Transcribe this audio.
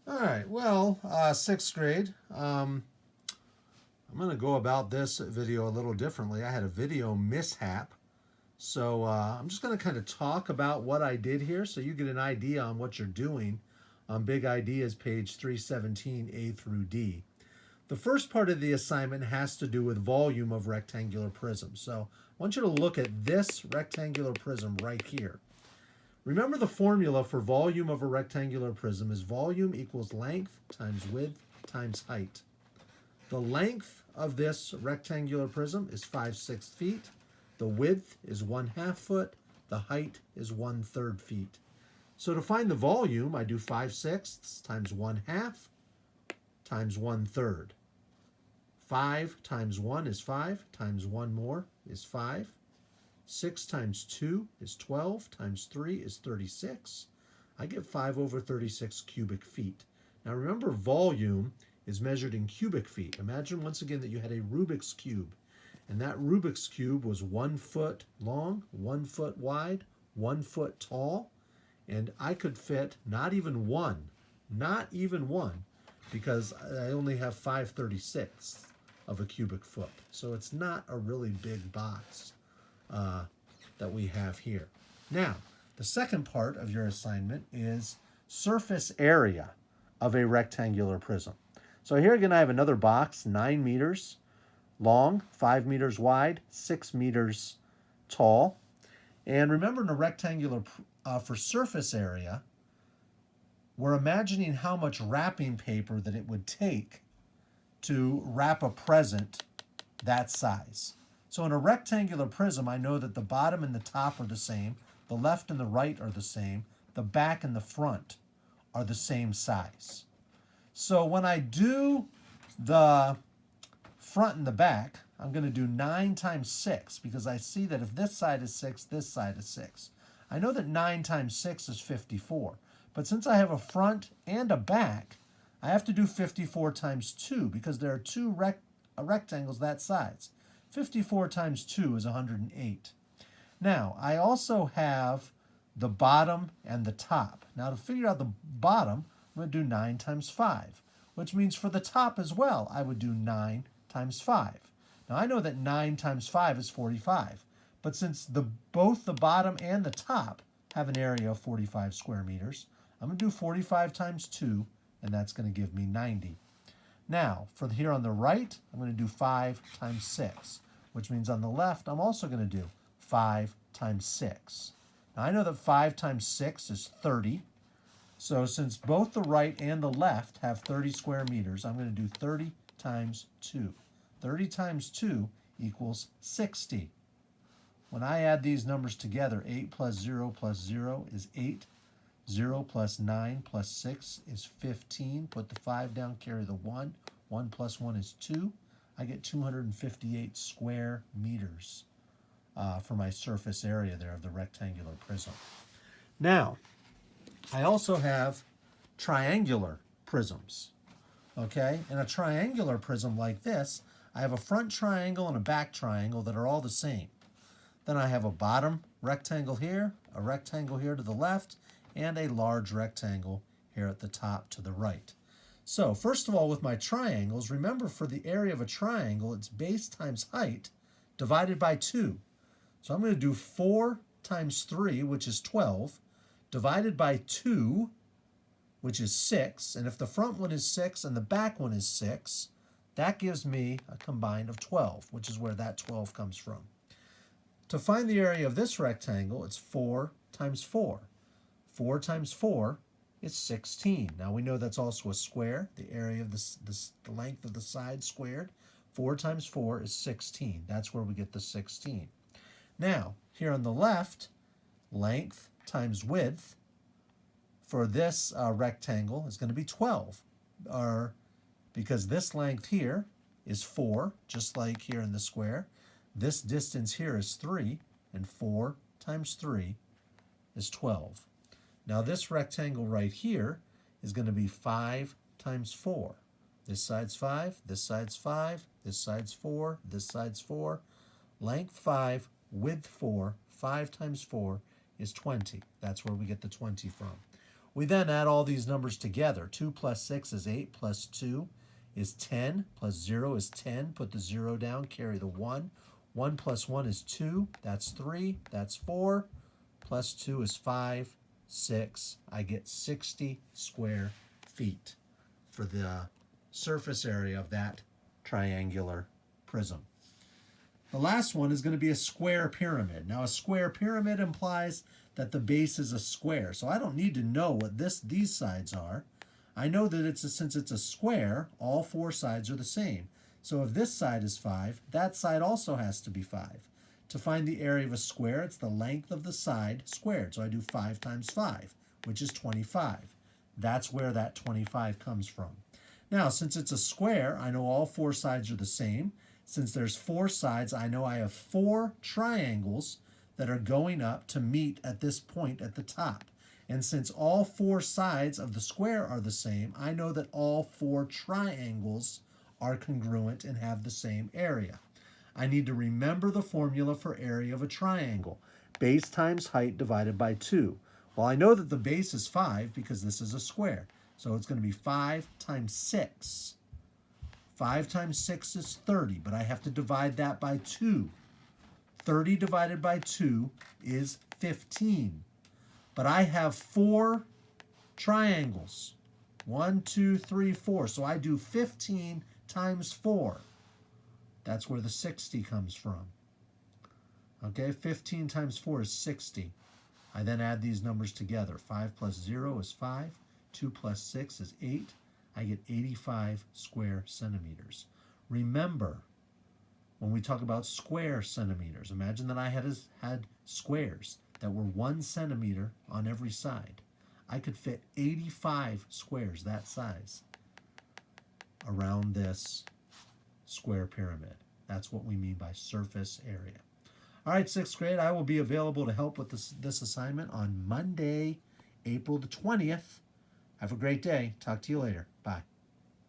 All right, well, sixth grade. I'm going to go about this video a little differently. I had a video mishap. So I'm just going to kind of talk about what I did here so you get an idea on what you're doing on Big Ideas, page 317, A through D. The first part of the assignment has to do with volume of rectangular prism. So I want you to look at this rectangular prism right here. Remember the formula for volume of a rectangular prism is volume equals length times width times height. The length of this rectangular prism is 5/6 feet. The width is 1/2 foot. The height is 1/3 feet. So to find the volume, I do 5/6 times 1/2 times 1/3. 5 times 1 is 5, times 1 more is 5. 6 times 2 is 12, times 3 is 36. I get 5/36 cubic feet. Now remember, volume is measured in cubic feet. Imagine once again that you had a Rubik's Cube, and that Rubik's Cube was 1 foot long, 1 foot wide, 1 foot tall, and I could fit not even one, because I only have 5/36 of a cubic foot. So it's not a really big box that we have here. Now, the second part of your assignment is surface area of a rectangular prism. So here again, I have another box, 9 meters long, 5 meters wide, 6 meters tall. And remember, in a rectangular, for surface area, we're imagining how much wrapping paper that it would take to wrap a present that size. So in a rectangular prism, I know that the bottom and the top are the same, the left and the right are the same, the back and the front are the same size. So when I do the front and the back, I'm going to do 9 times 6, because I see that if this side is 6, this side is 6. I know that 9 times 6 is 54, but since I have a front and a back, I have to do 54 times 2, because there are two rectangles that size. 54 times 2 is 108. Now, I also have the bottom and the top. Now, to figure out the bottom, I'm going to do 9 times 5, which means for the top as well, I would do 9 times 5. Now, I know that 9 times 5 is 45, but since both the bottom and the top have an area of 45 square meters, I'm going to do 45 times 2, and that's going to give me 90. Now, for here on the right, I'm going to do 5 times 6, which means on the left, I'm also going to do 5 times 6. Now, I know that 5 times 6 is 30. So since both the right and the left have 30 square meters, I'm going to do 30 times 2. 30 times 2 equals 60. When I add these numbers together, 8 plus 0 plus 0 is 8. 0 plus 9 plus 6 is 15. Put the 5 down, carry the 1. 1 plus 1 is 2. I get 258 square meters for my surface area there of the rectangular prism. Now, I also have triangular prisms. Okay, in a triangular prism like this, I have a front triangle and a back triangle that are all the same. Then I have a bottom rectangle here, a rectangle here to the left, and a large rectangle here at the top to the right. So first of all, with my triangles, remember for the area of a triangle, it's base times height divided by 2. So I'm going to do 4 times 3, which is 12, divided by 2, which is 6. And if the front one is 6 and the back one is 6, that gives me a combined of 12, which is where that 12 comes from. To find the area of this rectangle, it's 4 times 4. 4 times 4 is 16. Now we know that's also a square, the area of the length of the side squared. 4 times 4 is 16. That's where we get the 16. Now, here on the left, length times width for this rectangle is going to be 12, because this length here is 4, just like here in the square. This distance here is 3, and 4 times 3 is 12. Now this rectangle right here is going to be 5 times 4. This side's 5, this side's 5, this side's 4, this side's 4. Length 5, width 4, 5 times 4 is 20. That's where we get the 20 from. We then add all these numbers together. 2 plus 6 is 8, plus 2 is 10, plus 0 is 10. Put the 0 down, carry the 1. 1 plus 1 is 2, that's 3, that's 4. Plus 2 is 5, 6. I get 60 square feet for the surface area of that triangular prism. The last one is going to be a square pyramid. Now, a square pyramid implies that the base is a square. So I don't need to know what these sides are. I know that since it's a square, all 4 sides are the same. So if this side is 5, that side also has to be 5. To find the area of a square, it's the length of the side squared. So I do 5 times 5, which is 25. That's where that 25 comes from. Now, since it's a square, I know all 4 sides are the same. Since there's 4 sides, I know I have 4 triangles that are going up to meet at this point at the top. And since all 4 sides of the square are the same, I know that all 4 triangles are congruent and have the same area. I need to remember the formula for area of a triangle. Base times height divided by 2. Well, I know that the base is 5 because this is a square. So it's going to be 5 times 6. 5 times 6 is 30, but I have to divide that by 2. 30 divided by 2 is 15. But I have 4 triangles. 1, 2, 3, 4. So I do 15 times 4. That's where the 60 comes from. Okay, 15 times 4 is 60. I then add these numbers together. 5 plus 0 is 5. 2 plus 6 is 8. I get 85 square centimeters. Remember, when we talk about square centimeters, imagine that I had squares that were 1 centimeter on every side. I could fit 85 squares that size around this square pyramid. That's what we mean by surface area. All right, 6th grade, I will be available to help with this assignment on Monday, April the 20th. Have a great day. Talk to you later. Bye.